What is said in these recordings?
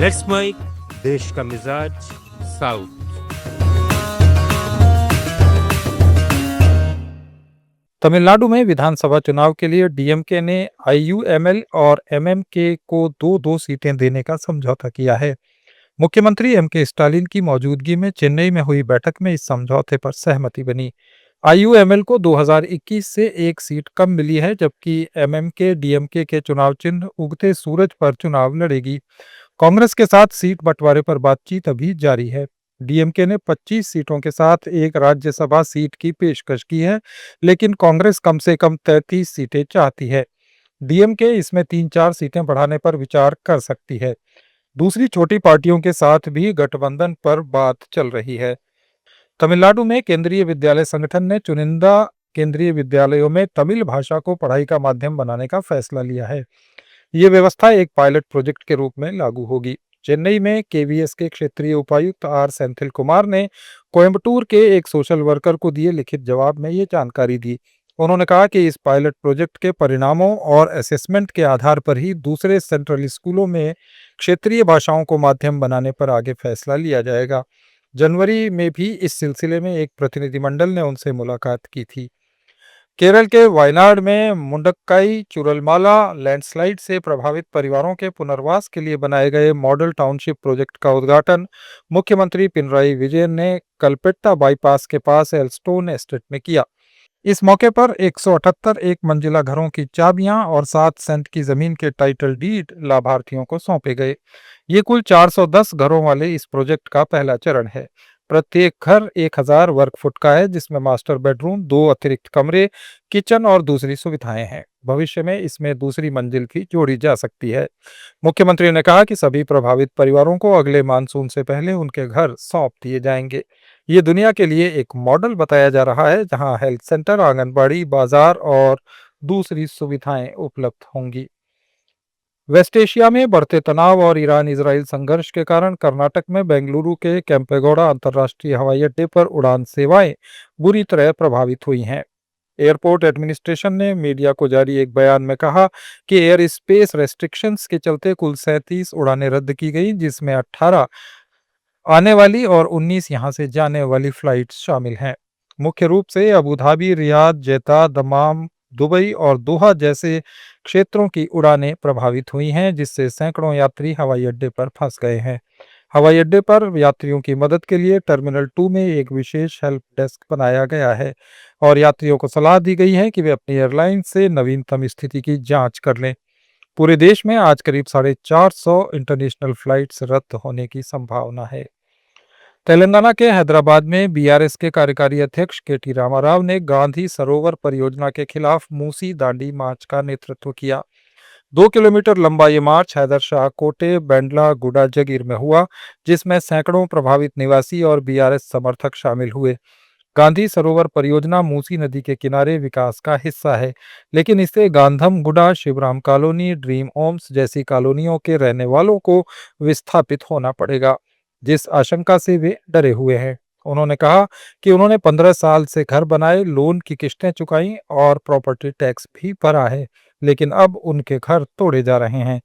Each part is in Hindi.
दैट्स माइक, देश का मिजाज साउथ। तमिलनाडु में विधानसभा चुनाव के लिए डीएमके ने आईयूएमएल और एमएमके को दो दो सीटें देने का समझौता किया है। मुख्यमंत्री एमके स्टालिन की मौजूदगी में चेन्नई में हुई बैठक में इस समझौते पर सहमति बनी। आईयूएमएल को 2021 से एक सीट कम मिली है, जबकि एमएमके डीएमके के चुनाव चिन्ह उगते सूरज पर चुनाव लड़ेगी। कांग्रेस के साथ सीट बंटवारे पर बातचीत अभी जारी है। डीएमके ने 25 सीटों के साथ एक राज्यसभा सीट की पेशकश की है, लेकिन कांग्रेस कम से कम 33 सीटें चाहती है। डीएमके इसमें 3-4 सीटें बढ़ाने पर विचार कर सकती है। दूसरी छोटी पार्टियों के साथ भी गठबंधन पर बात चल रही है। तमिलनाडु में केंद्रीय विद्यालय संगठन ने चुनिंदा केंद्रीय विद्यालयों में तमिल भाषा को पढ़ाई का माध्यम बनाने का फैसला लिया है। ये व्यवस्था एक पायलट प्रोजेक्ट के रूप में लागू होगी। चेन्नई में केवीएस के क्षेत्रीय उपायुक्त आर सेंथिल कुमार ने कोयम्बटूर के एक सोशल वर्कर को दिए लिखित जवाब में ये जानकारी दी। उन्होंने कहा कि इस पायलट प्रोजेक्ट के परिणामों और असेसमेंट के आधार पर ही दूसरे सेंट्रल स्कूलों में क्षेत्रीय भाषाओं को माध्यम बनाने पर आगे फैसला लिया जाएगा। जनवरी में भी इस सिलसिले में एक प्रतिनिधिमंडल ने उनसे मुलाकात की थी। केरल के वायनाड में मुंडक्काई चुरलमाला लैंडस्लाइड से प्रभावित परिवारों के पुनर्वास के लिए बनाए गए मॉडल टाउनशिप प्रोजेक्ट का उद्घाटन मुख्यमंत्री पिनराई विजयन ने कलपेट्टा बाईपास के पास एल्स्टोन एस्टेट में किया। इस मौके पर 178 एक मंजिला घरों की चाबियां और 7 सेंट की जमीन के टाइटल डीड लाभार्थियों को सौंपे गए। ये कुल 410 घरों वाले इस प्रोजेक्ट का पहला चरण है। प्रत्येक घर 1000 वर्ग फुट का है, जिसमें मास्टर बेडरूम, 2 अतिरिक्त कमरे, किचन और दूसरी सुविधाएं हैं। भविष्य में इसमें दूसरी मंजिल भी जोड़ी जा सकती है। मुख्यमंत्री ने कहा कि सभी प्रभावित परिवारों को अगले मानसून से पहले उनके घर सौंप दिए जाएंगे। ये दुनिया के लिए एक मॉडल बताया जा रहा है, जहां हेल्थ सेंटर, आंगनबाड़ी, बाजार और दूसरी सुविधाएं उपलब्ध होंगी। वेस्ट एशिया में बढ़ते तनाव और ईरान इजराइल संघर्ष के कारण कर्नाटक में बेंगलुरु के केम्पेगौड़ा अंतर्राष्ट्रीय हवाई अड्डे पर उड़ान सेवाएं बुरी तरह प्रभावित हुई हैं। एयरपोर्ट एडमिनिस्ट्रेशन ने मीडिया को जारी एक बयान में कहा कि एयर स्पेस रेस्ट्रिक्शंस के चलते कुल 37 उड़ानें रद्द की गई, जिसमें 18 आने वाली और 19 यहां से जाने वाली फ्लाइट्स शामिल हैं। मुख्य रूप से अबू धाबी, रियाद, जेद्दा, दमाम, दुबई और दोहा जैसे क्षेत्रों की उड़ानें प्रभावित हुई हैं, जिससे सैकड़ों यात्री हवाई अड्डे पर फंस गए हैं। हवाई अड्डे पर यात्रियों की मदद के लिए टर्मिनल 2 में एक विशेष हेल्प डेस्क बनाया गया है और यात्रियों को सलाह दी गई है कि वे अपनी एयरलाइन से नवीनतम स्थिति की जांच कर लें। पूरे देश में आज करीब 450 इंटरनेशनल फ्लाइट्स रद्द होने की संभावना है। तेलंगाना के हैदराबाद में बीआरएस के कार्यकारी अध्यक्ष केटी रामाराव ने गांधी सरोवर परियोजना के खिलाफ मूसी दांडी मार्च का नेतृत्व किया। 2 किलोमीटर लंबा ये मार्च हैदर शाह कोटे, बैंडला, गुडा जगीर में हुआ, जिसमें सैकड़ों प्रभावित निवासी और बीआरएस समर्थक शामिल हुए। गांधी सरोवर परियोजना मूसी नदी के किनारे विकास का हिस्सा है, लेकिन इससे गांधम गुडा, शिवराम कॉलोनी, ड्रीम होम्स जैसी कॉलोनियों के रहने वालों को विस्थापित होना पड़ेगा, जिस आशंका से वे डरे हुए हैं। उन्होंने कहा कि उन्होंने 15 साल से घर बनाए, लोन की किस्तें चुकाई और प्रॉपर्टी टैक्स भी भरा है, लेकिन अब उनके घर तोड़े जा रहे हैं।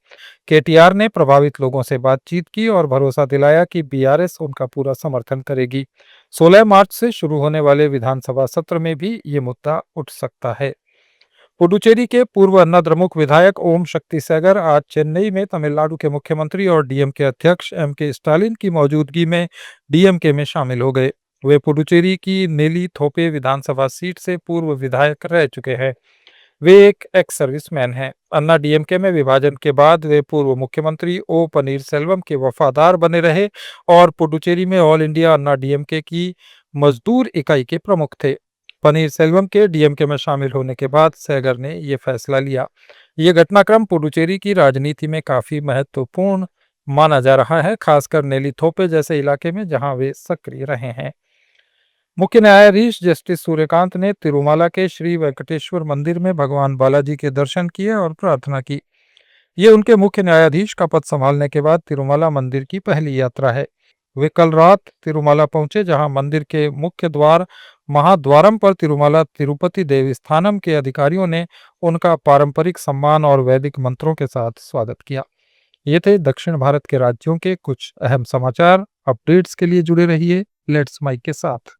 केटीआर ने प्रभावित लोगों से बातचीत की और भरोसा दिलाया कि बीआरएस उनका पूरा समर्थन करेगी। 16 मार्च से शुरू होने वाले विधानसभा सत्र में भी ये मुद्दा उठ सकता है। पुडुचेरी के पूर्व अन्नाद्रमुक विधायक ओम शक्ति सैगर आज चेन्नई में तमिलनाडु के मुख्यमंत्री और डीएमके अध्यक्ष एमके स्टालिन की मौजूदगी में डीएमके में शामिल हो गए। वे पुडुचेरी की नेली थोपे विधानसभा सीट से पूर्व विधायक रह चुके हैं। वे एक एक्स सर्विसमैन हैं। अन्ना डीएमके में विभाजन के बाद वे पूर्व मुख्यमंत्री ओ पनीरसेल्वम के वफादार बने रहे और पुडुचेरी में ऑल इंडिया अन्ना डीएमके की मजदूर इकाई के प्रमुख थे। पनीरसेल्वम के डीएमके में शामिल होने के बाद सैगर ने ये फैसला लिया। ये घटनाक्रम पुडुचेरी की राजनीति में काफी महत्वपूर्ण माना जा रहा है, खासकर नेली थोपे जैसे इलाके में जहां वे सक्रिय रहे हैं। मुख्य न्यायाधीश जस्टिस सूर्यकांत ने तिरुमाला के श्री वेंकटेश्वर मंदिर में भगवान बालाजी के दर्शन किए और प्रार्थना की। ये उनके मुख्य न्यायाधीश का पद संभालने के बाद तिरुमाला मंदिर की पहली यात्रा है। वे कल रात तिरुमाला पहुंचे, जहां मंदिर के मुख्य द्वार महाद्वारम पर तिरुमाला तिरुपति देवस्थानम के अधिकारियों ने उनका पारंपरिक सम्मान और वैदिक मंत्रों के साथ स्वागत किया। ये थे दक्षिण भारत के राज्यों के कुछ अहम समाचार। अपडेट्स के लिए जुड़े रहिए लेट्स माइक के साथ।